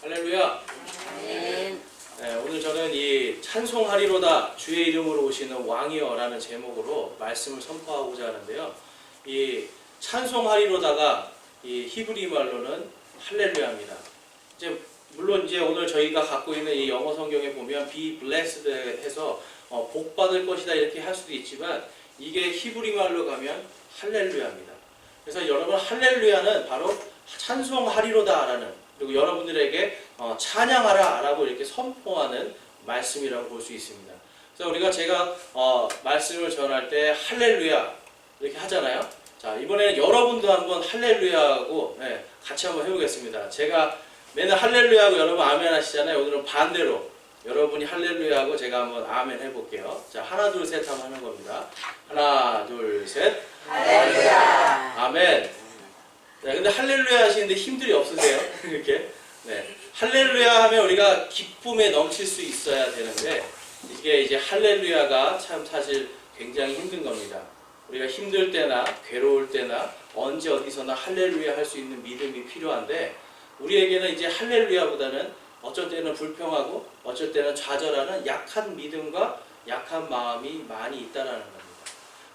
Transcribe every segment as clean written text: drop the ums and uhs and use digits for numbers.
할렐루야. 아멘. 네, 오늘 저는 이 찬송하리로다 주의 이름으로 오시는 왕이여라는 제목으로 말씀을 선포하고자 하는데요. 이 찬송하리로다가 이 히브리 말로는 할렐루야입니다. 물론 오늘 저희가 갖고 있는 이 영어 성경에 보면 be blessed 해서 복 받을 것이다 이렇게 할 수도 있지만 이게 히브리 말로 가면 할렐루야입니다. 그래서 여러분 할렐루야는 바로 찬송하리로다라는, 그리고 여러분들에게 찬양하라 라고 이렇게 선포하는 말씀이라고 볼 수 있습니다. 그래서 제가 말씀을 전할 때 할렐루야 이렇게 하잖아요. 자, 이번에는 여러분도 한번 할렐루야하고 같이 한번 해보겠습니다. 제가 맨날 할렐루야하고 여러분 아멘 하시잖아요. 오늘은 반대로 여러분이 할렐루야하고 제가 한번 아멘 해볼게요. 자, 하나 둘 셋 하면 하는 겁니다. 하나 둘 셋 할렐루야. 아멘. 네, 근데 할렐루야 하시는데 힘들이 없으세요? 이렇게? 네. 할렐루야 하면 우리가 기쁨에 넘칠 수 있어야 되는데, 이게 이제 할렐루야가 참 사실 굉장히 힘든 겁니다. 우리가 힘들 때나 괴로울 때나 언제 어디서나 할렐루야 할 수 있는 믿음이 필요한데, 우리에게는 이제 할렐루야보다는 어쩔 때는 불평하고 어쩔 때는 좌절하는 약한 믿음과 약한 마음이 많이 있다라는 겁니다.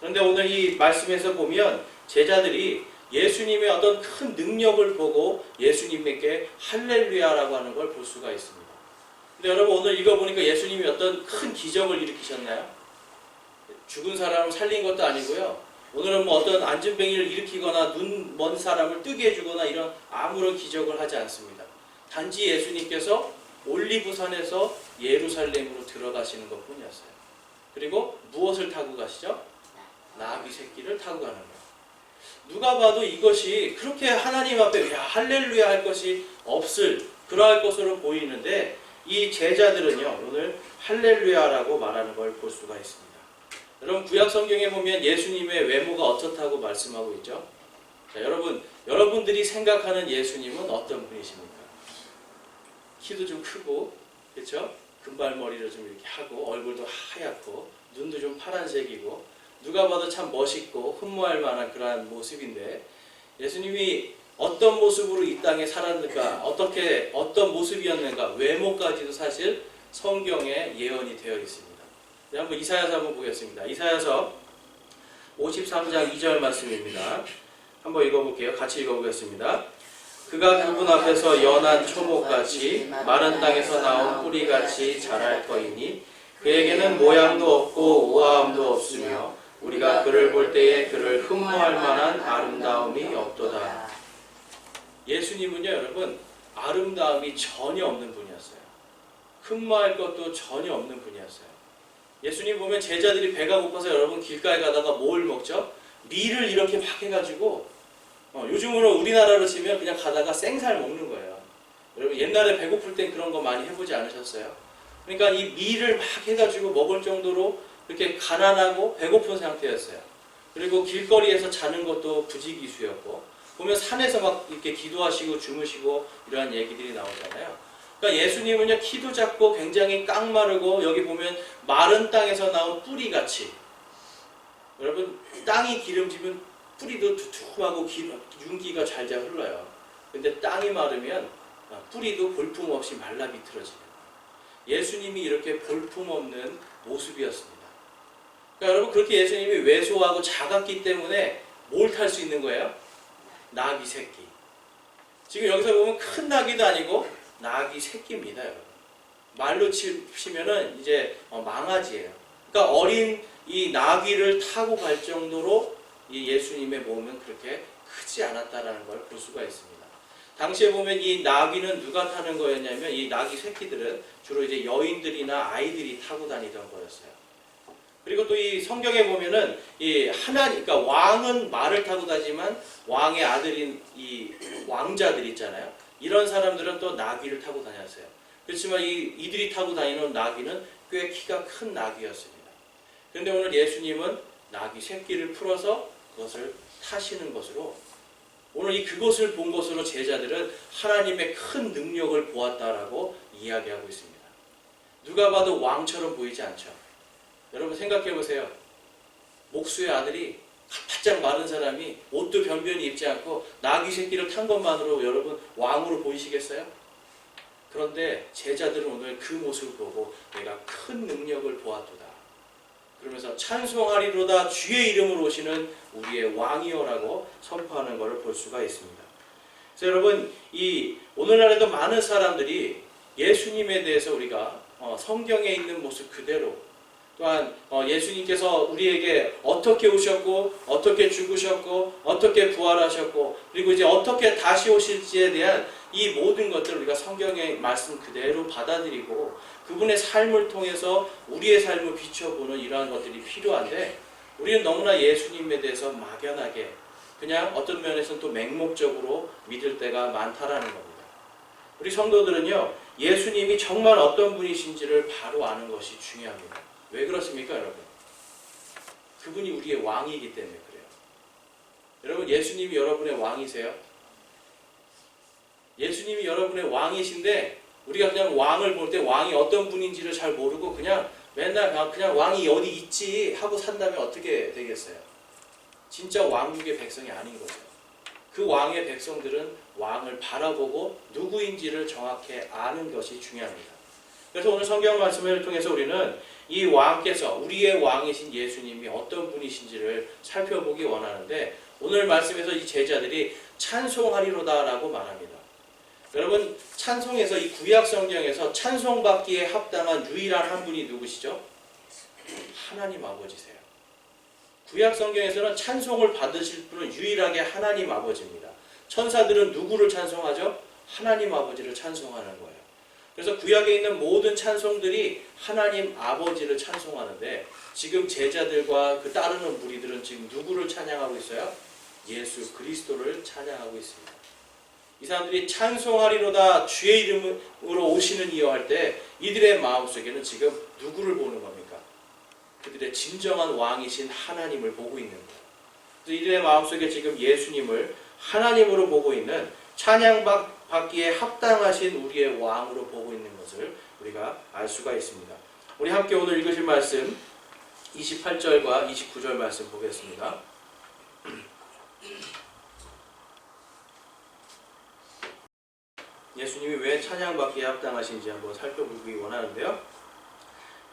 그런데 오늘 이 말씀에서 보면 제자들이 예수님의 어떤 큰 능력을 보고 예수님에게 할렐루야라고 하는 걸 볼 수가 있습니다. 근데 여러분 오늘 읽어보니까 예수님이 어떤 큰 기적을 일으키셨나요? 죽은 사람을 살린 것도 아니고요. 오늘은 어떤 안진뱅이를 일으키거나 눈 먼 사람을 뜨게 해주거나 이런 아무런 기적을 하지 않습니다. 단지 예수님께서 올리브산에서 예루살렘으로 들어가시는 것뿐이었어요. 그리고 무엇을 타고 가시죠? 나귀 새끼를 타고 가는 거예요. 누가 봐도 이것이 그렇게 하나님 앞에 할렐루야 할 것이 없을 그러할 것으로 보이는데, 이 제자들은요 오늘 할렐루야라고 말하는 걸 볼 수가 있습니다. 여러분 구약 성경에 보면 예수님의 외모가 어떻다고 말씀하고 있죠? 자, 여러분들이 생각하는 예수님은 어떤 분이십니까? 키도 좀 크고, 그렇죠? 금발머리를 좀 이렇게 하고 얼굴도 하얗고 눈도 좀 파란색이고 누가 봐도 참 멋있고 흠모할 만한 그러한 모습인데, 예수님이 어떤 모습으로 이 땅에 살았는가, 어떤 모습이었는가, 외모까지도 사실 성경에 예언이 되어 있습니다. 한번 이사야서 한번 보겠습니다. 이사야서 53장 2절 말씀입니다. 한번 읽어볼게요. 같이 읽어보겠습니다. 그가 그분 앞에서 연한 초목같이 마른 땅에서 나온 뿌리같이 자랄 터이니 그에게는 모양도 없고 우아함도 없으며 우리가 그를 볼 때에 그를 흠모할 만한 아름다움이 없도다. 예수님은요 여러분 아름다움이 전혀 없는 분이었어요. 흠모할 것도 전혀 없는 분이었어요. 예수님 보면 제자들이 배가 고파서 여러분 길가에 가다가 뭘 먹죠? 밀을 이렇게 막 해가지고 요즘으로 우리나라로 치면 그냥 가다가 생살 먹는 거예요. 여러분 옛날에 배고플 땐 그런 거 많이 해보지 않으셨어요? 그러니까 이 밀을 막 해가지고 먹을 정도로 이렇게 가난하고 배고픈 상태였어요. 그리고 길거리에서 자는 것도 부지기수였고, 보면 산에서 막 이렇게 기도하시고 주무시고 이러한 얘기들이 나오잖아요. 그러니까 예수님은요 키도 작고 굉장히 깡마르고, 여기 보면 마른 땅에서 나온 뿌리같이, 여러분 땅이 기름지면 뿌리도 두툼하고 윤기가 잘잘 흘러요. 근데 땅이 마르면 뿌리도 볼품없이 말라 비틀어져요. 예수님이 이렇게 볼품없는 모습이었습니다. 그러니까 여러분 그렇게 예수님이 왜소하고 작았기 때문에 뭘 탈 수 있는 거예요? 나귀 새끼. 지금 여기서 보면 큰 나귀도 아니고 나귀 새끼입니다, 여러분. 말로 치면은 이제 망아지예요. 그러니까 어린 이 나귀를 타고 갈 정도로 이 예수님의 몸은 그렇게 크지 않았다라는 걸 볼 수가 있습니다. 당시에 보면 이 나귀는 누가 타는 거였냐면, 이 나귀 새끼들은 주로 이제 여인들이나 아이들이 타고 다니던 거였어요. 그리고 또 이 성경에 보면은 그러니까 왕은 말을 타고 다니지만 왕의 아들인 이 왕자들 있잖아요. 이런 사람들은 또 나귀를 타고 다녔어요. 그렇지만 이들이 타고 다니는 나귀는 꽤 키가 큰 나귀였습니다. 그런데 오늘 예수님은 나귀 새끼를 풀어서 그것을 타시는 것으로, 오늘 그것을 본 것으로 제자들은 하나님의 큰 능력을 보았다라고 이야기하고 있습니다. 누가 봐도 왕처럼 보이지 않죠? 여러분 생각해 보세요. 목수의 아들이 바짝 마른 사람이 옷도 변변히 입지 않고 나귀 새끼를 탄 것만으로 여러분 왕으로 보이시겠어요? 그런데 제자들은 오늘 그 모습을 보고 내가 큰 능력을 보았도다. 그러면서 찬송하리로다 주의 이름으로 오시는 우리의 왕이여라고 선포하는 것을 볼 수가 있습니다. 그래서 여러분, 이 오늘날에도 많은 사람들이 예수님에 대해서 우리가 성경에 있는 모습 그대로, 또한 예수님께서 우리에게 어떻게 오셨고 어떻게 죽으셨고 어떻게 부활하셨고 그리고 이제 어떻게 다시 오실지에 대한 이 모든 것들을 우리가 성경의 말씀 그대로 받아들이고 그분의 삶을 통해서 우리의 삶을 비춰보는 이러한 것들이 필요한데, 우리는 너무나 예수님에 대해서 막연하게 그냥 어떤 면에서는 또 맹목적으로 믿을 때가 많다라는 겁니다. 우리 성도들은요, 예수님이 정말 어떤 분이신지를 바로 아는 것이 중요합니다. 왜 그렇습니까, 여러분? 그분이 우리의 왕이기 때문에 그래요. 여러분, 예수님이 여러분의 왕이세요? 예수님이 여러분의 왕이신데 우리가 그냥 왕을 볼 때 왕이 어떤 분인지를 잘 모르고 그냥 맨날 그냥 왕이 어디 있지 하고 산다면 어떻게 되겠어요? 진짜 왕국의 백성이 아닌 거죠. 그 왕의 백성들은 왕을 바라보고 누구인지를 정확히 아는 것이 중요합니다. 그래서 오늘 성경 말씀을 통해서 우리는 이 왕께서, 우리의 왕이신 예수님이 어떤 분이신지를 살펴보기 원하는데, 오늘 말씀에서 이 제자들이 찬송하리로다라고 말합니다. 여러분, 찬송에서, 이 구약 성경에서 찬송받기에 합당한 유일한 한 분이 누구시죠? 하나님 아버지세요. 구약 성경에서는 찬송을 받으실 분은 유일하게 하나님 아버지입니다. 천사들은 누구를 찬송하죠? 하나님 아버지를 찬송하는 거예요. 그래서 구약에 있는 모든 찬송들이 하나님 아버지를 찬송하는데, 지금 제자들과 그 따르는 무리들은 지금 누구를 찬양하고 있어요? 예수 그리스도를 찬양하고 있습니다. 이 사람들이 찬송하리로다 주의 이름으로 오시는 이여 할 때 이들의 마음속에는 지금 누구를 보는 겁니까? 그들의 진정한 왕이신 하나님을 보고 있는 거예요. 그래서 이들의 마음속에 지금 예수님을 하나님으로 보고 있는, 찬양받기에 합당하신 우리의 왕으로 보고 있는 것을 우리가 알 수가 있습니다. 우리 함께 오늘 읽으실 말씀 28절과 29절 말씀 보겠습니다. 예수님이 왜 찬양받기에 합당하신지 한번 살펴보기 원하는데요.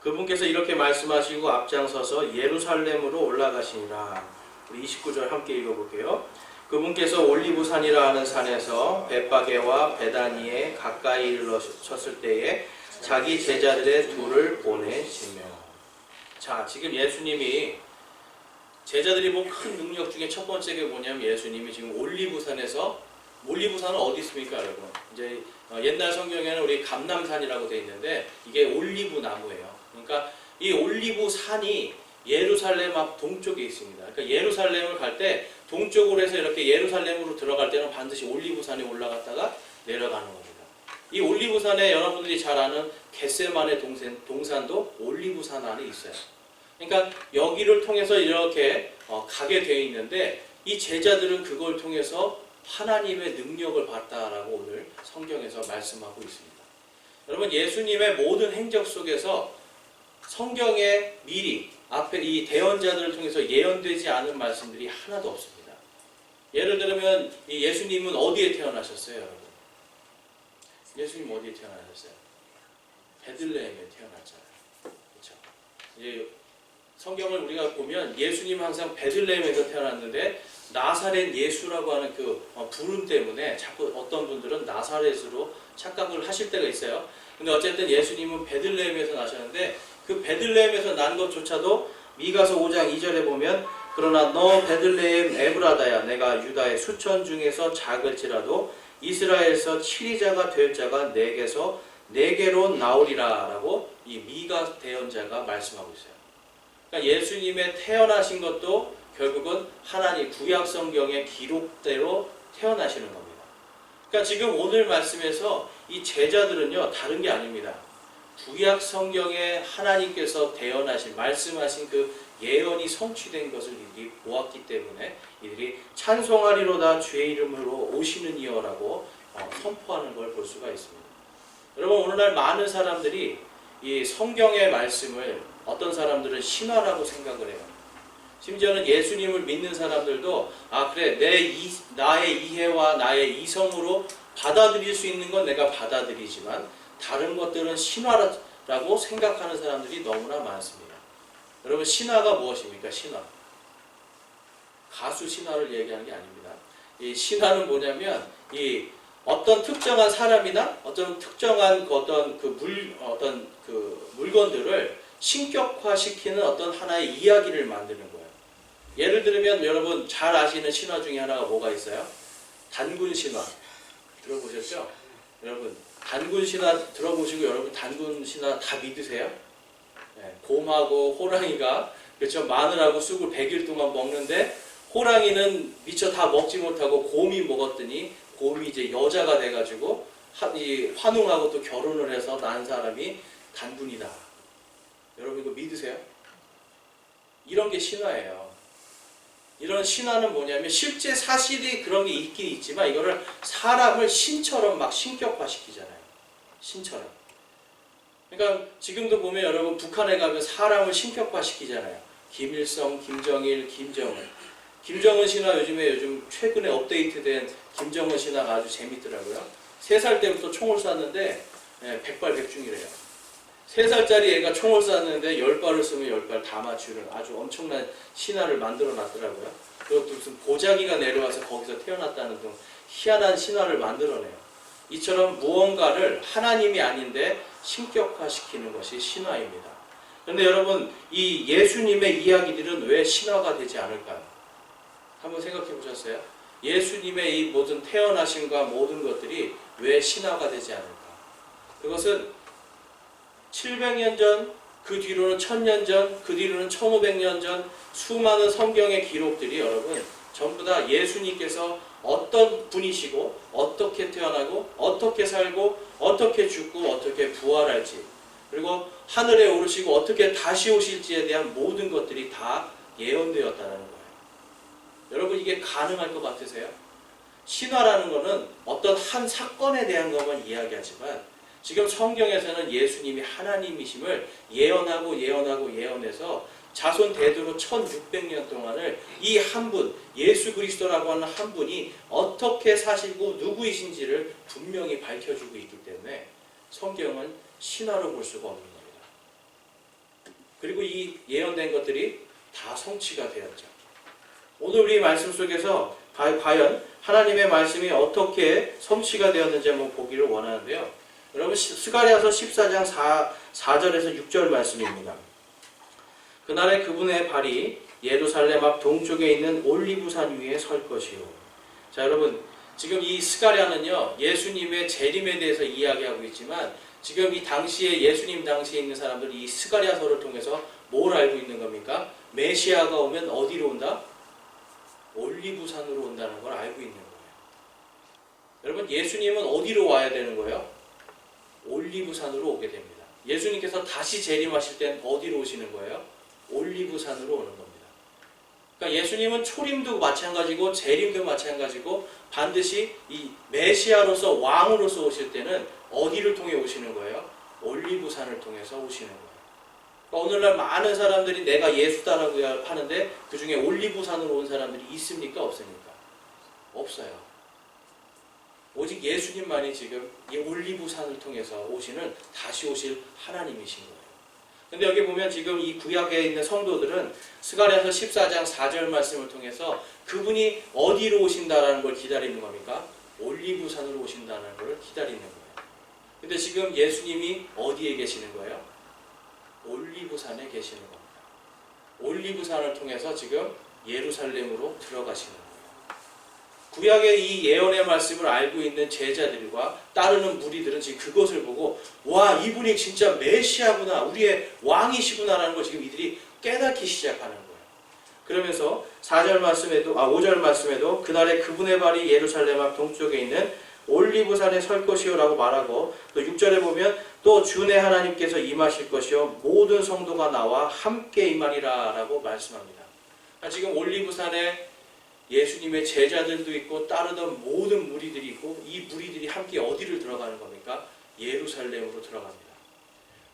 그분께서 이렇게 말씀하시고 앞장서서 예루살렘으로 올라가시니라. 우리 29절 함께 읽어볼게요. 그분께서 올리브산이라 하는 산에서 벳바게와 베다니에 가까이 이르렀을 때에 자기 제자들의 둘을 보내시며. 자, 지금 예수님이 제자들이 본 큰 능력 중에 첫 번째가 뭐냐면, 예수님이 지금 올리브산에서, 올리브산은 어디 있습니까, 여러분? 이제 옛날 성경에는 우리 감람산이라고 되어 있는데 이게 올리브 나무예요. 그러니까 이 올리브 산이 예루살렘 앞 동쪽에 있습니다. 그러니까 예루살렘을 갈 때 동쪽으로 해서 이렇게 예루살렘으로 들어갈 때는 반드시 올리브 산에 올라갔다가 내려가는 겁니다. 이 올리브 산에 여러분들이 잘 아는 겟세마네 동산도 올리브 산 안에 있어요. 그러니까 여기를 통해서 이렇게 가게 되어 있는데, 이 제자들은 그걸 통해서 하나님의 능력을 봤다라고 오늘 성경에서 말씀하고 있습니다. 여러분, 예수님의 모든 행적 속에서 성경에 미리 앞에 이 대언자들을 통해서 예언되지 않은 말씀들이 하나도 없습니다. 예를 들면 이 예수님은 어디에 태어나셨어요, 여러분? 예수님 어디에 태어나셨어요? 베들레헴에 태어났잖아요. 그렇죠? 이제 성경을 우리가 보면 예수님 항상 베들레헴에서 태어났는데, 나사렛 예수라고 하는 그 부름 때문에 자꾸 어떤 분들은 나사렛으로 착각을 하실 때가 있어요. 근데 어쨌든 예수님은 베들레헴에서 나셨는데, 그 베들레헴에서 난 것조차도 미가서 5장 2절에 보면, 그러나 너 베들레헴 에브라다야, 내가 유다의 수천 중에서 작을지라도 이스라엘에서 치리자가 될 자가 내게로 나오리라 라고 이 미가 대언자가 말씀하고 있어요. 그러니까 예수님의 태어나신 것도 결국은 하나님 구약 성경의 기록대로 태어나시는 겁니다. 그러니까 지금 오늘 말씀에서 이 제자들은요, 다른 게 아닙니다. 구약 성경에 하나님께서 대언하신, 말씀하신 그 예언이 성취된 것을 이들이 보았기 때문에 이들이 찬송하리로다 주의 이름으로 오시는 이여라고 선포하는 걸 볼 수가 있습니다. 여러분, 오늘날 많은 사람들이 이 성경의 말씀을, 어떤 사람들은 신화라고 생각을 해요. 심지어는 예수님을 믿는 사람들도 그래, 나의 이해와 나의 이성으로 받아들일 수 있는 건 내가 받아들이지만 다른 것들은 신화라고 생각하는 사람들이 너무나 많습니다. 여러분, 신화가 무엇입니까? 신화. 가수 신화를 얘기하는 게 아닙니다. 이 신화는 뭐냐면 이 어떤 특정한 사람이나 어떤 특정한 어떤 그 물건들을 신격화시키는 어떤 하나의 이야기를 만드는 거예요. 예를 들면 여러분 잘 아시는 신화 중에 하나가 뭐가 있어요? 단군 신화 들어보셨죠? 여러분 단군 신화 들어보시고 여러분 단군 신화 다 믿으세요? 네, 곰하고 호랑이가 그렇죠, 마늘하고 쑥을 100일 동안 먹는데 호랑이는 미처 다 먹지 못하고 곰이 먹었더니 곰이 이제 여자가 돼가지고 이 환웅하고 또 결혼을 해서 난 사람이 단군이다. 여러분 이거 믿으세요? 이런 게 신화예요. 이런 신화는 뭐냐면 실제 사실이 그런 게 있긴 있지만 이거를 사람을 신처럼 막 신격화시키잖아요. 신처럼. 그러니까 지금도 보면 여러분 북한에 가면 사람을 신격화시키잖아요. 김일성, 김정일, 김정은. 김정은 신화 요즘 최근에 업데이트된 김정은 신화가 아주 재밌더라고요. 3살 때부터 총을 쐈는데 백발백중이래요. 3살짜리 애가 총을 쐈는데 10발을 쓰면 10발 다 맞추는 아주 엄청난 신화를 만들어 놨더라고요. 그것도 무슨 보자기가 내려와서 거기서 태어났다는 등 희한한 신화를 만들어내요. 이처럼 무언가를 하나님이 아닌데 신격화시키는 것이 신화입니다. 그런데 여러분 이 예수님의 이야기들은 왜 신화가 되지 않을까요? 한번 생각해 보셨어요? 예수님의 이 모든 태어나심과 모든 것들이 왜 신화가 되지 않을까? 그것은 700년 전, 그 뒤로는 1000년 전, 그 뒤로는 1500년 전 수많은 성경의 기록들이 여러분 전부 다 예수님께서 어떤 분이시고 어떻게 태어나고 어떻게 살고 어떻게 죽고 어떻게 부활할지 그리고 하늘에 오르시고 어떻게 다시 오실지에 대한 모든 것들이 다 예언되었다는 거예요. 여러분 이게 가능할 것 같으세요? 신화라는 것은 어떤 한 사건에 대한 것만 이야기하지만 지금 성경에서는 예수님이 하나님이심을 예언해서 자손 대대로 1600년 동안을 이 한 분, 예수 그리스도라고 하는 한 분이 어떻게 사시고 누구이신지를 분명히 밝혀주고 있기 때문에 성경은 신화로 볼 수가 없는 겁니다. 그리고 이 예언된 것들이 다 성취가 되었죠. 오늘 우리 말씀 속에서 과연 하나님의 말씀이 어떻게 성취가 되었는지 한번 보기를 원하는데요. 여러분 스가랴서 14장 4절에서 6절 말씀입니다. 그날에 그분의 발이 예루살렘 앞 동쪽에 있는 올리브산 위에 설 것이요. 자 여러분 지금 이 스가랴는요 예수님의 재림에 대해서 이야기하고 있지만 지금 이 당시에 예수님 당시에 있는 사람들이 이 스가랴서를 통해서 뭘 알고 있는 겁니까? 메시아가 오면 어디로 온다? 올리브산으로 온다는 걸 알고 있는 거예요. 여러분 예수님은 어디로 와야 되는 거예요? 올리브산으로 오게 됩니다. 예수님께서 다시 재림하실 땐 어디로 오시는 거예요? 올리브산으로 오는 겁니다. 그러니까 예수님은 초림도 마찬가지고 재림도 마찬가지고 반드시 이 메시아로서 왕으로서 오실 때는 어디를 통해 오시는 거예요? 올리브산을 통해서 오시는 거예요. 그러니까 오늘날 많은 사람들이 내가 예수다라고 하는데 그 중에 올리브산으로 온 사람들이 있습니까? 없습니까? 없어요. 오직 예수님만이 지금 이 올리브산을 통해서 오시는 다시 오실 하나님이신 거예요. 근데 여기 보면 지금 이 구약에 있는 성도들은 스가랴서 14장 4절 말씀을 통해서 그분이 어디로 오신다라는 걸 기다리는 겁니까? 올리브산으로 오신다는 걸 기다리는 거예요. 근데 지금 예수님이 어디에 계시는 거예요? 올리브산에 계시는 겁니다. 올리브산을 통해서 지금 예루살렘으로 들어가시는 거예요. 구약의 이 예언의 말씀을 알고 있는 제자들과 따르는 무리들은 지금 그것을 보고 와 이분이 진짜 메시아구나 우리의 왕이시구나라는 걸 지금 이들이 깨닫기 시작하는 거예요. 그러면서 5절 말씀에도 그날에 그분의 발이 예루살렘 앞 동쪽에 있는 올리브산에 설 것이요 라고 말하고 또 6절에 보면 또 주내 하나님께서 임하실 것이요 모든 성도가 나와 함께 임하리라 라고 말씀합니다. 그러니까 지금 올리브산에 예수님의 제자들도 있고 따르던 모든 무리들이 있고 이 무리들이 함께 어디를 들어가는 겁니까? 예루살렘으로 들어갑니다.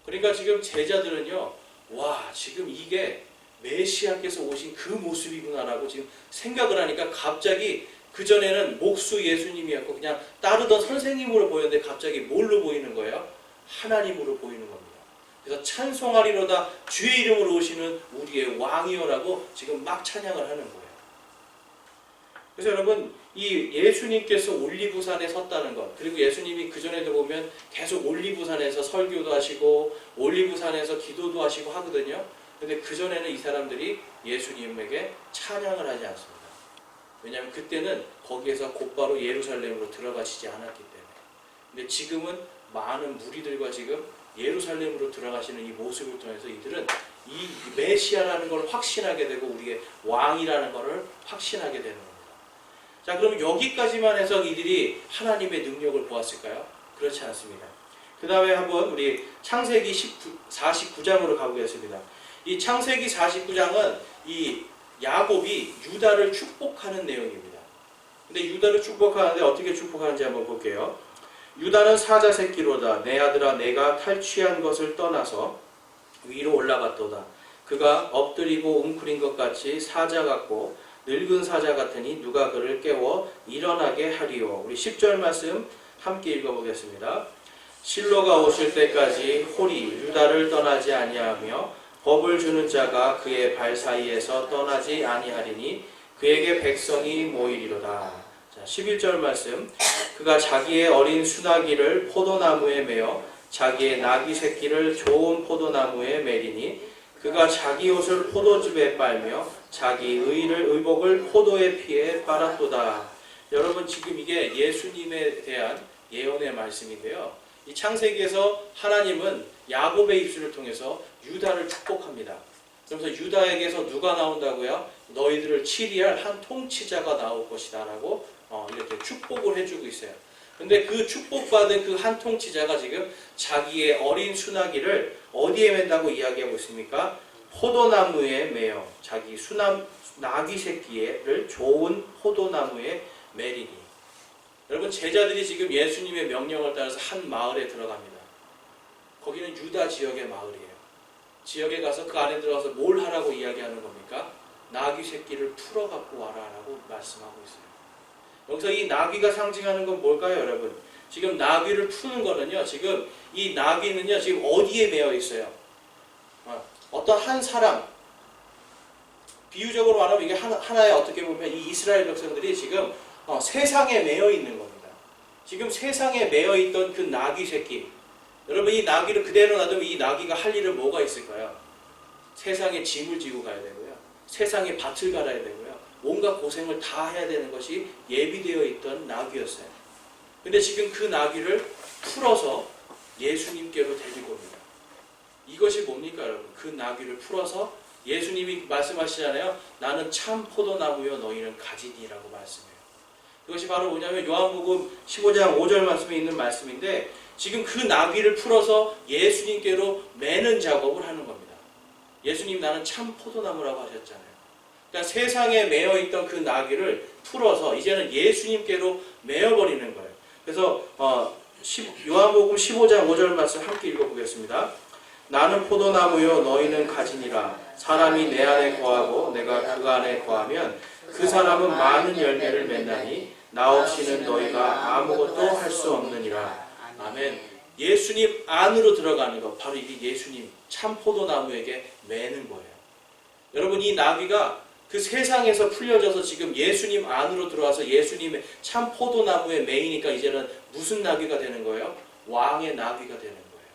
그러니까 지금 제자들은요 와 지금 이게 메시아께서 오신 그 모습이구나라고 지금 생각을 하니까 갑자기 그전에는 목수 예수님이었고 그냥 따르던 선생님으로 보였는데 갑자기 뭘로 보이는 거예요? 하나님으로 보이는 겁니다. 그래서 찬송하리로다 주의 이름으로 오시는 우리의 왕이여라고 지금 막 찬양을 하는 거예요. 그래서 여러분 이 예수님께서 올리브산에 섰다는 것, 그리고 예수님이 그전에도 보면 계속 올리브산에서 설교도 하시고 올리브산에서 기도도 하시고 하거든요. 근데 그전에는 이 사람들이 예수님에게 찬양을 하지 않습니다. 왜냐하면 그때는 거기에서 곧바로 예루살렘으로 들어가시지 않았기 때문에. 근데 지금은 많은 무리들과 지금 예루살렘으로 들어가시는 이 모습을 통해서 이들은 이 메시아라는 걸 확신하게 되고 우리의 왕이라는 것을 확신하게 되는 겁니다. 자, 그럼 여기까지만 해서 이들이 하나님의 능력을 보았을까요? 그렇지 않습니다. 그 다음에 한번 우리 창세기 49장으로 가보겠습니다. 이 창세기 49장은 이 야곱이 유다를 축복하는 내용입니다. 근데 유다를 축복하는데 어떻게 축복하는지 한번 볼게요. 유다는 사자 새끼로다. 내 아들아 내가 탈취한 것을 떠나서 위로 올라갔도다. 그가 엎드리고 웅크린 것 같이 사자 같고 늙은 사자 같으니 누가 그를 깨워 일어나게 하리요. 우리 10절 말씀 함께 읽어보겠습니다. 실로가 오실 때까지 홀이 유다를 떠나지 아니하며 법을 주는 자가 그의 발 사이에서 떠나지 아니하리니 그에게 백성이 모이리로다. 자, 11절 말씀. 그가 자기의 어린 수나기를 포도나무에 매어 자기의 나귀 새끼를 좋은 포도나무에 매리니 그가 자기 옷을 포도즙에 빨며 자기 의복을 포도의 피에 빨았도다. 여러분 지금 이게 예수님에 대한 예언의 말씀인데요. 이 창세기에서 하나님은 야곱의 입술을 통해서 유다를 축복합니다. 그러면서 유다에게서 누가 나온다고요? 너희들을 치리할 한 통치자가 나올 것이다 라고 이렇게 축복을 해주고 있어요. 근데 그 축복받은 그 한 통치자가 지금 자기의 어린 수나기를 어디에 맨다고 이야기하고 있습니까? 포도나무에 매어 자기 나귀 새끼를 좋은 포도나무에 매리니. 여러분 제자들이 지금 예수님의 명령을 따라서 한 마을에 들어갑니다. 거기는 유다 지역의 마을이에요. 지역에 가서 그 안에 들어가서 뭘 하라고 이야기하는 겁니까? 나귀 새끼를 풀어 갖고 와라라고 말씀하고 있어요. 여기서 이 나귀가 상징하는 건 뭘까요, 여러분? 지금 나귀를 푸는 거는요, 지금 이 나귀는요, 지금 어디에 매여 있어요? 어떤 한 사람, 비유적으로 말하면 이게 하나의 어떻게 보면 이 이스라엘 백성들이 지금 세상에 매여 있는 겁니다. 지금 세상에 매여 있던 그 나귀 새끼. 여러분 이 나귀를 그대로 놔두면 이 나귀가 할 일은 뭐가 있을까요? 세상에 짐을 지고 가야 되고요. 세상에 밭을 갈아야 되고요. 온갖 고생을 다 해야 되는 것이 예비되어 있던 나귀였어요. 근데 지금 그 나귀를 풀어서 예수님께로 데리고 옵니다. 이것이 뭡니까 여러분? 그 나귀를 풀어서 예수님이 말씀하시잖아요. 나는 참 포도나무여 너희는 가지니라고 말씀해요. 그것이 바로 뭐냐면 요한복음 15장 5절 말씀에 있는 말씀인데 지금 그 나귀를 풀어서 예수님께로 매는 작업을 하는 겁니다. 예수님 나는 참 포도나무라고 하셨잖아요. 그러니까 세상에 매여 있던 그 나귀를 풀어서 이제는 예수님께로 매어버리는 거예요. 그래서 요한복음 15장 5절 말씀 함께 읽어보겠습니다. 나는 포도나무요 너희는 가지니라. 사람이 내 안에 거하고 내가 그 안에 거하면 그 사람은 많은 열매를 맺나니 나 없이는 너희가 아무것도 할 수 없느니라. 아멘. 예수님 안으로 들어가는 것, 바로 이게 예수님 참 포도나무에게 매는 거예요. 여러분 이 나귀가 그 세상에서 풀려져서 지금 예수님 안으로 들어와서 예수님의 참 포도나무에 매이니까 이제는 무슨 나귀가 되는 거예요? 왕의 나귀가 되는 거예요.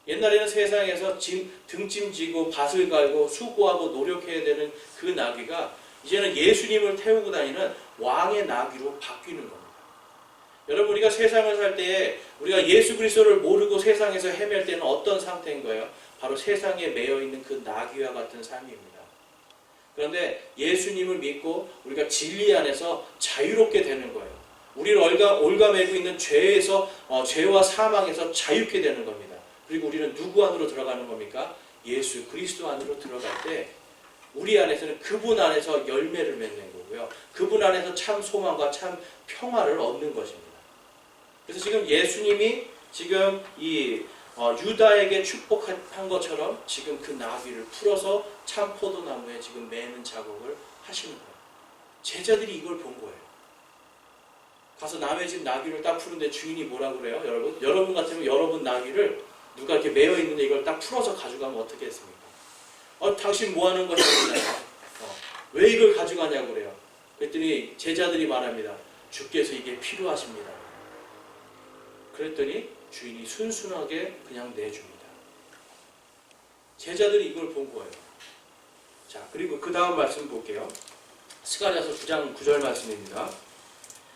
옛날에는 세상에서 등짐지고 밭을 갈고 수고하고 노력해야 되는 그 나귀가 이제는 예수님을 태우고 다니는 왕의 나귀로 바뀌는 겁니다. 여러분 우리가 세상을 살 때에 우리가 예수 그리스도를 모르고 세상에서 헤맬 때는 어떤 상태인 거예요? 바로 세상에 매여 있는 그 나귀와 같은 삶입니다. 그런데 예수님을 믿고 우리가 진리 안에서 자유롭게 되는 거예요. 우리를 올가매고 있는 죄에서 죄와 사망에서 자유케 되는 겁니다. 그리고 우리는 누구 안으로 들어가는 겁니까? 예수 그리스도 안으로 들어갈 때 우리 안에서는 그분 안에서 열매를 맺는 거고요. 그분 안에서 참 소망과 참 평화를 얻는 것입니다. 그래서 지금 예수님이 지금 이 유다에게 축복한 것처럼 지금 그 나귀를 풀어서 참 포도나무에 지금 매는 작업을 하시는 거예요. 제자들이 이걸 본 거예요. 가서 남의 집 나귀를 딱 푸는데 주인이 뭐라 그래요? 여러분? 여러분 같으면 여러분 나귀를 누가 이렇게 매여 있는데 이걸 딱 풀어서 가져가면 어떻게 했습니까? 당신 뭐 하는 것이냐? 왜 이걸 가져가냐고 그래요. 그랬더니 제자들이 말합니다. 주께서 이게 필요하십니다. 그랬더니 주인이 순순하게 그냥 내줍니다. 제자들이 이걸 본 거예요. 자, 그리고 그 다음 말씀 볼게요. 스가랴서 9장 9절 말씀입니다.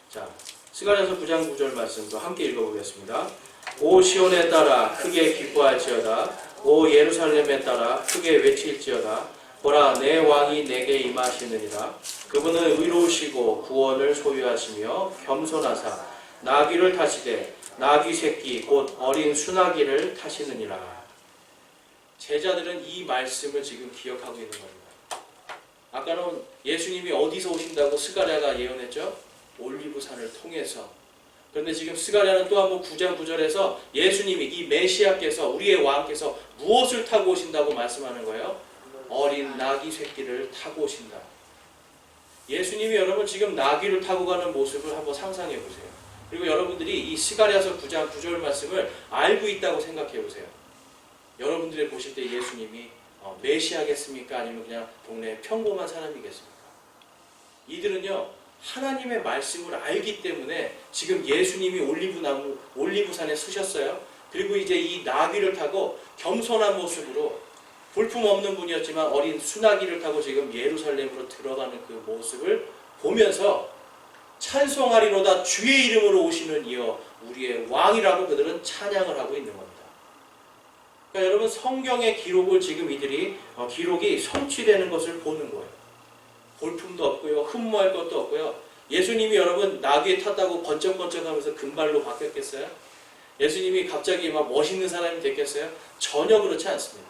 자, 스가랴서 9장 9절 말씀도 함께 읽어보겠습니다. 오 시온에 따라 크게 기뻐할지어다. 오 예루살렘에 따라 크게 외칠지어다. 보라 내 왕이 내게 임하시느니라. 그분은 의로우시고 구원을 소유하시며 겸손하사 나귀를 타시되 나귀 새끼 곧 어린 수나귀를 타시느니라. 제자들은 이 말씀을 지금 기억하고 있는 겁니다. 아까는 예수님이 어디서 오신다고 스가랴가 예언했죠? 올리브산을 통해서. 그런데 지금 스가랴는 또 한 번 9장 9절에서 예수님이 이 메시아께서 우리의 왕께서 무엇을 타고 오신다고 말씀하는 거예요? 어린 나귀 새끼를 타고 오신다. 예수님이 여러분 지금 나귀를 타고 가는 모습을 한번 상상해 보세요. 그리고 여러분들이 이 스가랴서 9장 9절 말씀을 알고 있다고 생각해 보세요. 여러분들이 보실 때 예수님이 메시아겠습니까? 아니면 그냥 동네 평범한 사람이겠습니까? 이들은요 하나님의 말씀을 알기 때문에 지금 예수님이 올리브산에 서셨어요. 그리고 이제 이 나귀를 타고 겸손한 모습으로 볼품없는 분이었지만 어린 수나귀를 타고 지금 예루살렘으로 들어가는 그 모습을 보면서 찬송하리로다 주의 이름으로 오시는 이여 우리의 왕이라고 그들은 찬양을 하고 있는 겁니다. 그러니까 여러분 성경의 기록을 지금 이들이 기록이 성취되는 것을 보는 거예요. 볼품도 없고요. 흠모할 것도 없고요. 예수님이 여러분 나귀에 탔다고 번쩍번쩍하면서 금발로 바뀌었겠어요? 예수님이 갑자기 막 멋있는 사람이 됐겠어요? 전혀 그렇지 않습니다.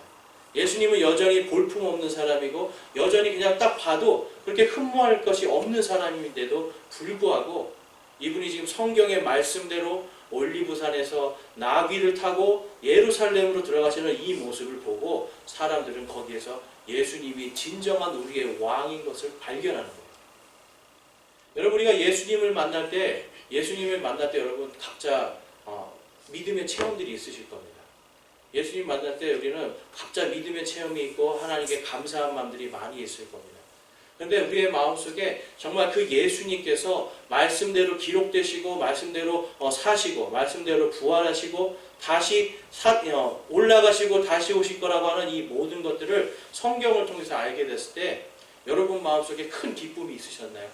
예수님은 여전히 볼품없는 사람이고 여전히 그냥 딱 봐도 그렇게 흠모할 것이 없는 사람인데도 불구하고 이분이 지금 성경의 말씀대로 올리브산에서 나귀를 타고 예루살렘으로 들어가시는 이 모습을 보고 사람들은 거기에서 예수님이 진정한 우리의 왕인 것을 발견하는 거예요. 여러분 우리가 예수님을 만날 때 여러분 각자 믿음의 체험들이 있으실 겁니다. 예수님 만날 때 우리는 각자 믿음의 체험이 있고 하나님께 감사한 마음들이 많이 있을 겁니다. 그런데 우리의 마음속에 정말 그 예수님께서 말씀대로 기록되시고 말씀대로 사시고 말씀대로 부활하시고 다시 올라가시고 다시 오실 거라고 하는 이 모든 것들을 성경을 통해서 알게 됐을 때 여러분 마음속에 큰 기쁨이 있으셨나요?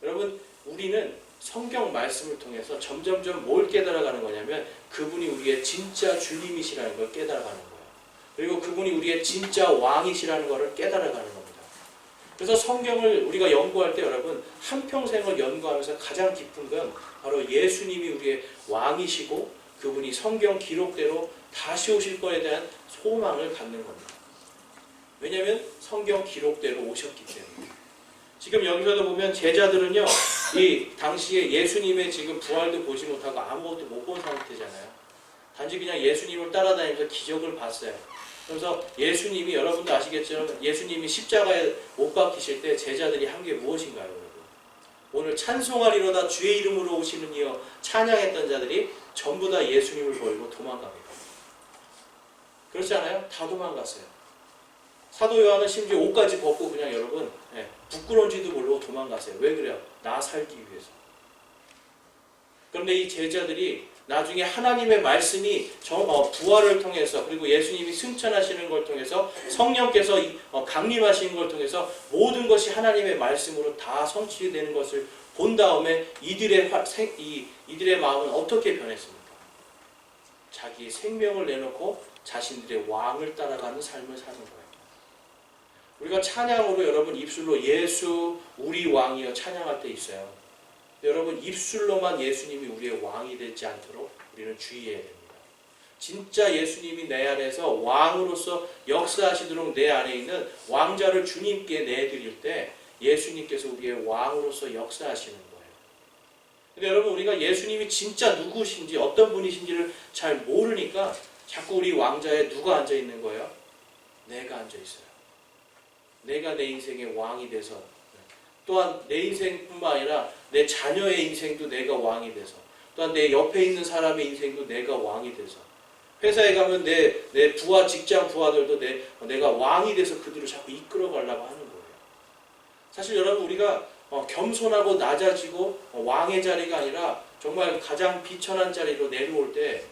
여러분 우리는 성경 말씀을 통해서 점점점 뭘 깨달아가는 거냐면 그분이 우리의 진짜 주님이시라는 걸 깨달아가는 거예요. 그리고 그분이 우리의 진짜 왕이시라는 것을 깨달아가는 겁니다. 그래서 성경을 우리가 연구할 때 여러분 한평생을 연구하면서 가장 기쁜 건 바로 예수님이 우리의 왕이시고 그분이 성경 기록대로 다시 오실 거에 대한 소망을 갖는 겁니다. 왜냐하면 성경 기록대로 오셨기 때문에. 지금 여기서도 보면 제자들은요 이 당시에 예수님의 지금 부활도 보지 못하고 아무것도 못 본 상태잖아요. 단지 그냥 예수님을 따라다니면서 기적을 봤어요. 그래서 예수님이 여러분도 아시겠지만 예수님이 십자가에 못 박히실 때 제자들이 한 게 무엇인가요? 여러분? 오늘 찬송하리로다 주의 이름으로 오시는 이여 찬양했던 자들이 전부 다 예수님을 버리고 도망갑니다. 그렇지 않아요? 다 도망갔어요. 사도 요한은 심지어 옷까지 벗고 그냥 여러분 부끄러운지도 모르고 도망갔어요. 왜 그래요? 나 살기 위해서. 그런데 이 제자들이 나중에 하나님의 말씀이 부활을 통해서 그리고 예수님이 승천하시는 걸 통해서 성령께서 강림하시는 걸 통해서 모든 것이 하나님의 말씀으로 다 성취되는 것을 본 다음에 이들의 마음은 어떻게 변했습니까? 자기의 생명을 내놓고 자신들의 왕을 따라가는 삶을 사는 거예요. 우리가 찬양으로 여러분 입술로 예수 우리 왕이여 찬양할 때 있어요. 여러분 입술로만 예수님이 우리의 왕이 되지 않도록 우리는 주의해야 됩니다. 진짜 예수님이 내 안에서 왕으로서 역사하시도록 내 안에 있는 왕자를 주님께 내드릴 때 예수님께서 우리의 왕으로서 역사하시는 거예요. 근데 여러분 우리가 예수님이 진짜 누구신지 어떤 분이신지를 잘 모르니까 자꾸 우리 왕자에 누가 앉아 있는 거예요? 내가 앉아 있어요. 내가 내 인생의 왕이 돼서 또한 내 인생뿐만 아니라 내 자녀의 인생도 내가 왕이 돼서, 또한 내 옆에 있는 사람의 인생도 내가 왕이 돼서, 회사에 가면 내 부하, 직장 부하들도 내가 왕이 돼서 그들을 자꾸 이끌어 가려고 하는 거예요. 사실 여러분, 우리가 겸손하고 낮아지고 왕의 자리가 아니라 정말 가장 비천한 자리로 내려올 때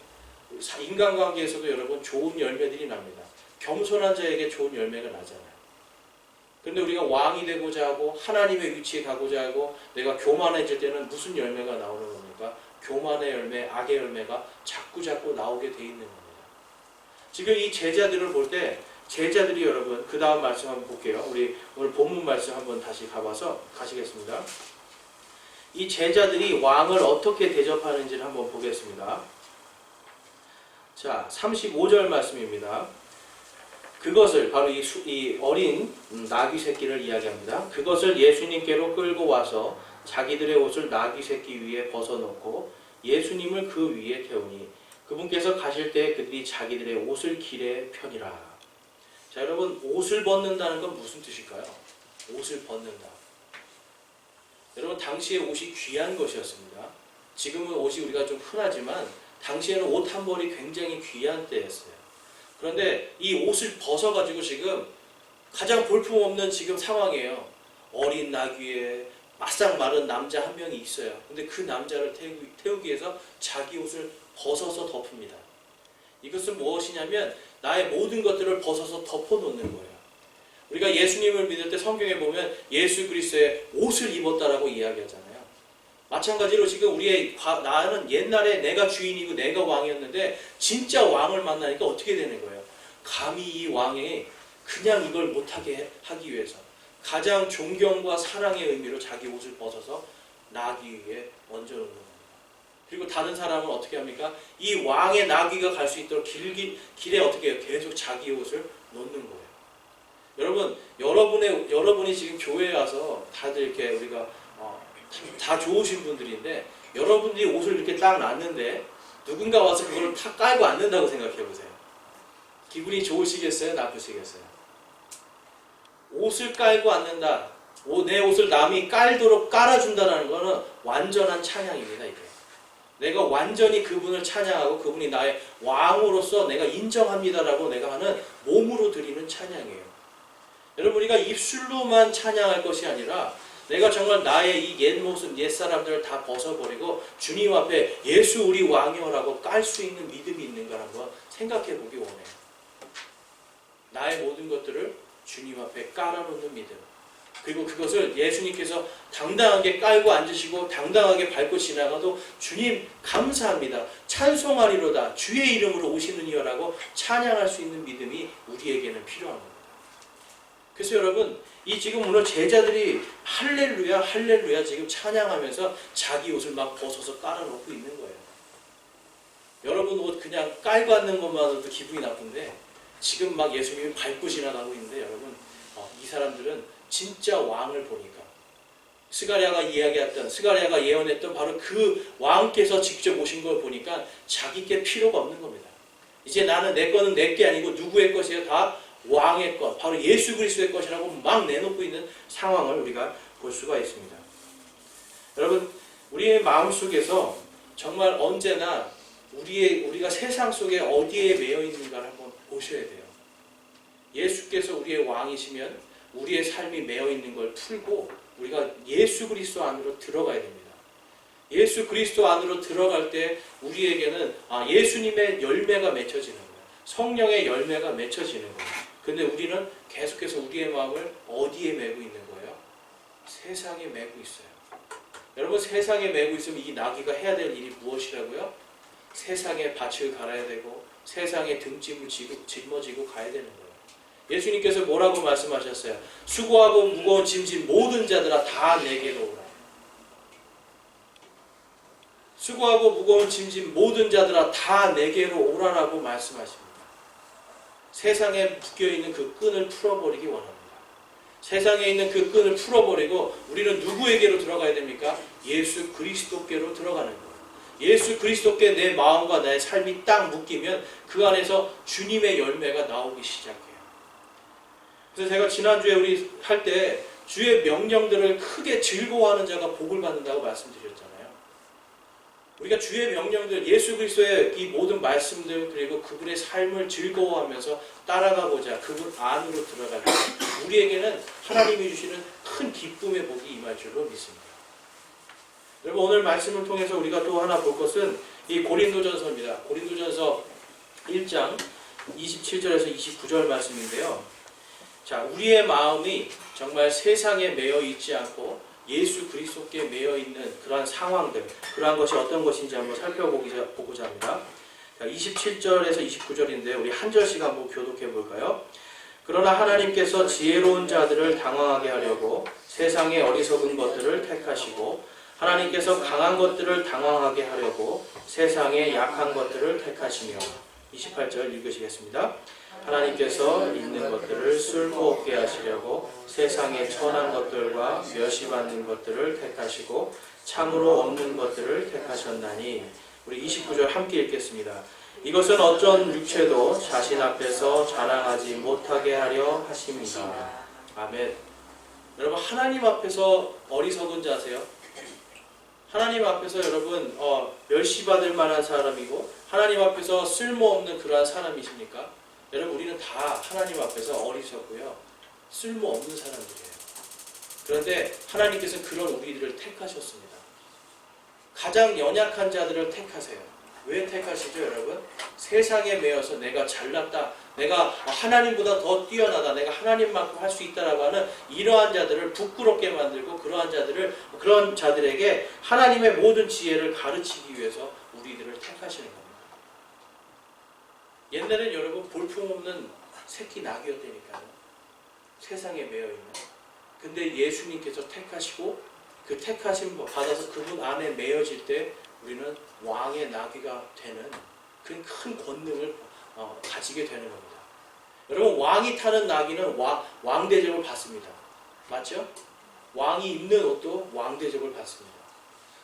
인간관계에서도 여러분 좋은 열매들이 납니다. 겸손한 자에게 좋은 열매가 나잖아요. 그런데 우리가 왕이 되고자 하고 하나님의 위치에 가고자 하고 내가 교만해질 때는 무슨 열매가 나오는 겁니까? 교만의 열매, 악의 열매가 자꾸 나오게 돼 있는 겁니다. 지금 이 제자들을 볼 때 제자들이 여러분, 그 다음 말씀 한번 볼게요. 우리 오늘 본문 말씀 한번 다시 가시겠습니다. 이 제자들이 왕을 어떻게 대접하는지를 한번 보겠습니다. 자, 35절 말씀입니다. 그것을, 바로 이 어린 나귀 새끼를 이야기합니다. 그것을 예수님께로 끌고 와서 자기들의 옷을 나귀 새끼 위에 벗어놓고 예수님을 그 위에 태우니 그분께서 가실 때 그들이 자기들의 옷을 길에 펴니라. 자, 여러분, 옷을 벗는다는 건 무슨 뜻일까요? 옷을 벗는다. 여러분, 당시에 옷이 귀한 것이었습니다. 지금은 옷이 우리가 좀 흔하지만 당시에는 옷 한 벌이 굉장히 귀한 때였어요. 그런데 이 옷을 벗어가지고 지금 가장 볼품없는 지금 상황이에요. 어린 나귀에 바싹 마른 남자 한 명이 있어요. 근데 그 남자를 태우기 위해서 자기 옷을 벗어서 덮습니다. 이것은 무엇이냐면 나의 모든 것들을 벗어서 덮어놓는 거예요. 우리가 예수님을 믿을 때 성경에 보면 예수 그리스도의 옷을 입었다라고 이야기하잖아요. 마찬가지로 지금 나는 옛날에 내가 주인이고 내가 왕이었는데 진짜 왕을 만나니까 어떻게 되는 거예요? 감히 이 왕이 그냥 이걸 못하게 하기 위해서 가장 존경과 사랑의 의미로 자기 옷을 벗어서 나귀 위에 얹어놓는 겁니다. 그리고 다른 사람은 어떻게 합니까? 이 왕의 나귀가 갈 수 있도록 길에 어떻게 해요? 계속 자기 옷을 놓는 거예요. 여러분, 여러분이 지금 교회에 와서 다들 이렇게 우리가 다 좋으신 분들인데 여러분들이 옷을 이렇게 딱 놨는데 누군가 와서 그걸 다 깔고 앉는다고 생각해 보세요. 기분이 좋으시겠어요? 나쁘시겠어요? 옷을 깔고 앉는다. 내 옷을 남이 깔도록 깔아준다는 것은 완전한 찬양입니다. 이게. 내가 완전히 그분을 찬양하고 그분이 나의 왕으로서 내가 인정합니다라고 내가 하는 몸으로 드리는 찬양이에요. 여러분, 우리가 입술로만 찬양할 것이 아니라 내가 정말 나의 이 옛 모습, 옛 사람들을 다 벗어버리고 주님 앞에 예수 우리 왕이여라고 깔 수 있는 믿음이 있는가 한번 생각해 보기 원해요. 나의 모든 것들을 주님 앞에 깔아놓는 믿음. 그리고 그것을 예수님께서 당당하게 깔고 앉으시고 당당하게 밟고 지나가도 주님 감사합니다. 찬송하리로다. 주의 이름으로 오시느니여라고 찬양할 수 있는 믿음이 우리에게는 필요한 겁니다. 그래서 여러분, 이 지금 오늘 제자들이 할렐루야 할렐루야 지금 찬양하면서 자기 옷을 막 벗어서 깔아놓고 있는 거예요. 여러분 옷 그냥 깔고 앉는 것만으로도 기분이 나쁜데 지금 막 예수님이 밟고 지나가고 있는데 여러분, 이 사람들은 진짜 왕을 보니까 스가랴가 예언했던 바로 그 왕께서 직접 오신 걸 보니까 자기께 필요가 없는 겁니다. 이제 나는 내 거는 내 게 아니고 누구의 것이에요? 다 왕의 것, 바로 예수 그리스도의 것이라고 막 내놓고 있는 상황을 우리가 볼 수가 있습니다. 여러분, 우리의 마음속에서 정말 언제나 우리가 세상 속에 어디에 매여 있는가를 한번 보셔야 돼요. 예수께서 우리의 왕이시면 우리의 삶이 매여 있는 걸 풀고 우리가 예수 그리스도 안으로 들어가야 됩니다. 예수 그리스도 안으로 들어갈 때 우리에게는 예수님의 열매가 맺혀지는 거예요. 성령의 열매가 맺혀지는 거예요. 근데 우리는 계속해서 우리의 마음을 어디에 메고 있는 거예요? 세상에 메고 있어요. 여러분, 세상에 메고 있으면 이 나귀가 해야 될 일이 무엇이라고요? 세상에 밭을 갈아야 되고 세상에 등짐을 짊어지고 가야 되는 거예요. 예수님께서 뭐라고 말씀하셨어요? 수고하고 무거운 짐진 모든 자들아 다 내게로 오라. 수고하고 무거운 짐진 모든 자들아 다 내게로 오라라고 말씀하십니다. 세상에 묶여있는 그 끈을 풀어버리기 원합니다. 세상에 있는 그 끈을 풀어버리고 우리는 누구에게로 들어가야 됩니까? 예수 그리스도께로 들어가는 거예요. 예수 그리스도께 내 마음과 나의 삶이 딱 묶이면 그 안에서 주님의 열매가 나오기 시작해요. 그래서 제가 지난주에 우리 할 때 주의 명령들을 크게 즐거워하는 자가 복을 받는다고 말씀드렸잖아요. 우리가 주의 명령들, 예수 그리스도의 이 모든 말씀들 그리고 그분의 삶을 즐거워하면서 따라가고자 그분 안으로 들어갈 때 우리에게는 하나님이 주시는 큰 기쁨의 복이 임할 줄로 믿습니다. 여러분 오늘 말씀을 통해서 우리가 또 하나 볼 것은 이 고린도전서입니다. 고린도전서 1장 27절에서 29절 말씀인데요. 자, 우리의 마음이 정말 세상에 매여 있지 않고 예수 그리스도께 매여 있는 그러한 상황들, 그러한 것이 어떤 것인지 한번 살펴보고자 합니다. 27절에서 29절인데 우리 한 절씩 한번 교독해 볼까요? 그러나 하나님께서 지혜로운 자들을 당황하게 하려고 세상의 어리석은 것들을 택하시고 하나님께서 강한 것들을 당황하게 하려고 세상의 약한 것들을 택하시며 28절 읽으시겠습니다. 하나님께서 있는 것들을 쓸모없게 하시려고 세상의 천한 것들과 멸시받는 것들을 택하시고 참으로 없는 것들을 택하셨나니 우리 29절 함께 읽겠습니다. 이것은 어떤 육체도 자신 앞에서 자랑하지 못하게 하려 하십니다. 아멘. 여러분 하나님 앞에서 어리석은 자세요? 하나님 앞에서 여러분 멸시받을 만한 사람이고 하나님 앞에서 쓸모없는 그러한 사람이십니까? 여러분 우리는 다 하나님 앞에서 어리석고요 쓸모없는 사람들이에요. 그런데 하나님께서 그런 우리들을 택하셨습니다. 가장 연약한 자들을 택하세요. 왜 택하시죠 여러분? 세상에 매여서 내가 잘났다, 내가 하나님보다 더 뛰어나다, 내가 하나님만큼 할 수 있다라고 하는 이러한 자들을 부끄럽게 만들고 그런 자들에게 하나님의 모든 지혜를 가르치기 위해서 우리들을 택하시는 겁니다. 옛날엔 여러분 볼품없는 새끼 낙이었다니까요. 세상에 매여있는. 근데 예수님께서 택하시고 그 택하심 받아서 그분 안에 매여질 때 우리는 왕의 나귀가 되는 그 큰 권능을 가지게 되는 겁니다. 여러분 왕이 타는 나귀는 왕 대접을 받습니다. 맞죠? 왕이 입는 옷도 왕 대접을 받습니다.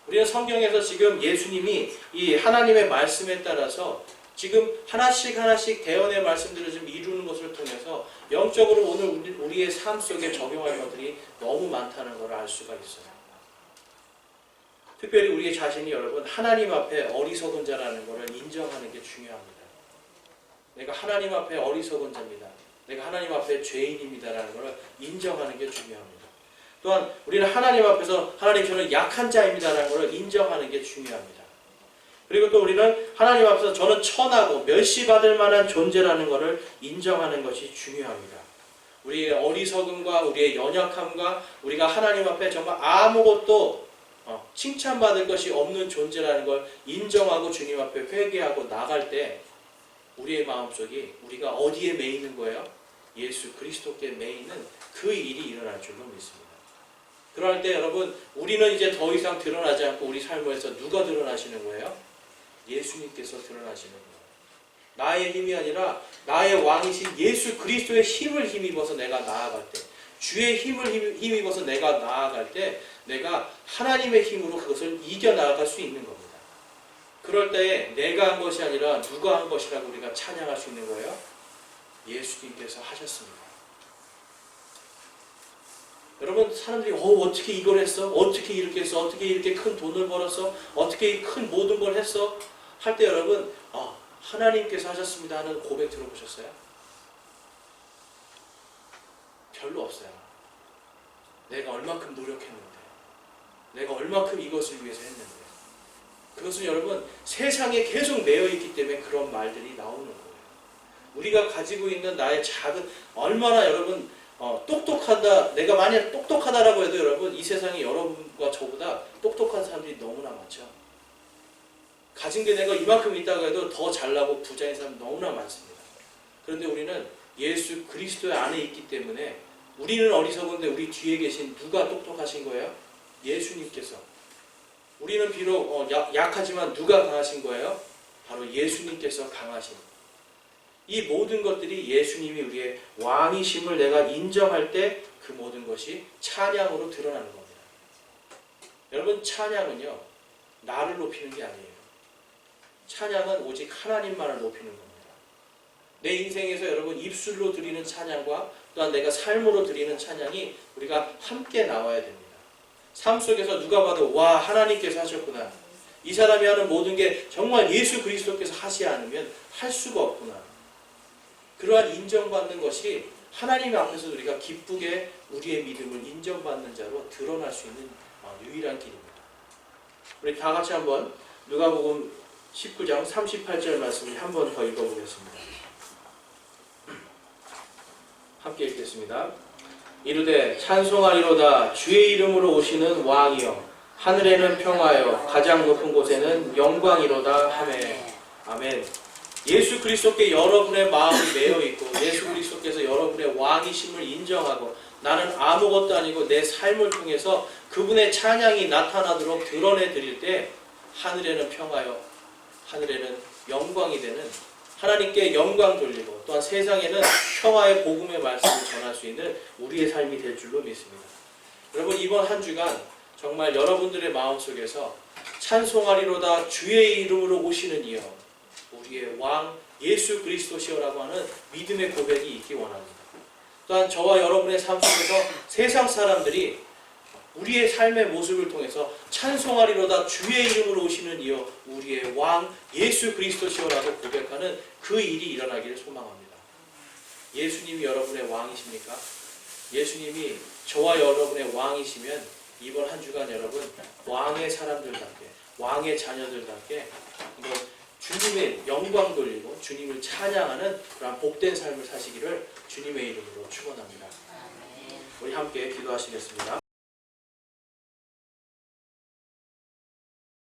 우리는 성경에서 지금 예수님이 이 하나님의 말씀에 따라서 지금 하나씩 대언의 말씀들을 좀 이루는 것을 통해서 영적으로 오늘 우리의 삶 속에 적용할 것들이 너무 많다는 걸 알 수가 있어요. 특별히 우리의 자신이 여러분 하나님 앞에 어리석은 자라는 것을 인정하는 게 중요합니다. 내가 하나님 앞에 어리석은 자입니다. 내가 하나님 앞에 죄인입니다라는 것을 인정하는 게 중요합니다. 또한 우리는 하나님 앞에서 하나님 저는 약한 자입니다라는 것을 인정하는 게 중요합니다. 그리고 또 우리는 하나님 앞에서 저는 천하고 멸시받을 만한 존재라는 것을 인정하는 것이 중요합니다. 우리의 어리석음과 우리의 연약함과 우리가 하나님 앞에 정말 아무것도 칭찬받을 것이 없는 존재라는 걸 인정하고 주님 앞에 회개하고 나갈 때 우리의 마음속이 우리가 어디에 매이는 거예요? 예수 그리스도께 매이는 그 일이 일어날 줄로 믿습니다. 그럴 때 여러분 우리는 이제 더 이상 드러나지 않고 우리 삶에서 누가 드러나시는 거예요? 예수님께서 드러나시는 거예요. 나의 힘이 아니라 나의 왕이신 예수 그리스도의 힘을 힘입어서 내가 나아갈 때, 주의 힘을 힘입어서 내가 나아갈 때 내가 하나님의 힘으로 그것을 이겨나갈 수 있는 겁니다. 그럴 때에 내가 한 것이 아니라 누가 한 것이라고 우리가 찬양할 수 있는 거예요? 예수님께서 하셨습니다. 여러분 사람들이 어떻게 이걸 했어? 어떻게 이렇게 했어? 어떻게 이렇게 큰 돈을 벌었어? 어떻게 큰 모든 걸 했어? 할 때 여러분 하나님께서 하셨습니다 하는 고백 들어보셨어요? 별로 없어요. 내가 얼마큼 노력했는데, 내가 얼마큼 이것을 위해서 했는데, 그것은 여러분 세상에 계속 매여있기 때문에 그런 말들이 나오는 거예요. 우리가 가지고 있는 나의 작은, 얼마나 여러분 똑똑하다, 내가 만약 똑똑하다라고 해도 여러분 이 세상에 여러분과 저보다 똑똑한 사람들이 너무나 많죠. 가진 게 내가 이만큼 있다고 해도 더 잘나고 부자인 사람 너무나 많습니다. 그런데 우리는 예수 그리스도의 안에 있기 때문에 우리는 어리석은데 우리 뒤에 계신 누가 똑똑하신 거예요? 예수님께서. 우리는 비록 약하지만 누가 강하신 거예요? 바로 예수님께서 강하신. 이 모든 것들이 예수님이 우리의 왕이심을 내가 인정할 때 그 모든 것이 찬양으로 드러나는 겁니다. 여러분 찬양은요 나를 높이는 게 아니에요. 찬양은 오직 하나님만을 높이는 겁니다. 내 인생에서 여러분 입술로 드리는 찬양과 또한 내가 삶으로 드리는 찬양이 우리가 함께 나와야 됩니다. 삶 속에서 누가 봐도 와 하나님께서 하셨구나. 이 사람이 하는 모든 게 정말 예수 그리스도께서 하시지 않으면 할 수가 없구나. 그러한 인정받는 것이 하나님 앞에서 우리가 기쁘게 우리의 믿음을 인정받는 자로 드러날 수 있는 유일한 길입니다. 우리 다 같이 한번 누가복음 19장 38절 말씀을 한 번 더 읽어보겠습니다. 함께 읽겠습니다. 이르되 찬송하리로다 주의 이름으로 오시는 왕이여 하늘에는 평화여 가장 높은 곳에는 영광이로다 하매. 아멘. 예수 그리스도께 여러분의 마음이 매여 있고 예수 그리스도께서 여러분의 왕이심을 인정하고 나는 아무것도 아니고 내 삶을 통해서 그분의 찬양이 나타나도록 드러내 드릴 때 하늘에는 평화여 하늘에는 영광이 되는 하나님께 영광 돌리고 또한 세상에는 평화의 복음의 말씀을 전할 수 있는 우리의 삶이 될 줄로 믿습니다. 여러분 이번 한 주간 정말 여러분들의 마음속에서 찬송하리로다 주의 이름으로 오시는 이여 우리의 왕 예수 그리스도시여라고 하는 믿음의 고백이 있기 원합니다. 또한 저와 여러분의 삶 속에서 세상 사람들이 우리의 삶의 모습을 통해서 찬송하리로다 주의 이름으로 오시는 이여 우리의 왕 예수 그리스도시여라고 고백하는 그 일이 일어나기를 소망합니다. 예수님이 여러분의 왕이십니까? 예수님이 저와 여러분의 왕이시면 이번 한 주간 여러분 왕의 사람들답게 왕의 자녀들답게 주님의 영광 돌리고 주님을 찬양하는 그러한 복된 삶을 사시기를 주님의 이름으로 축원합니다. 우리 함께 기도하시겠습니다.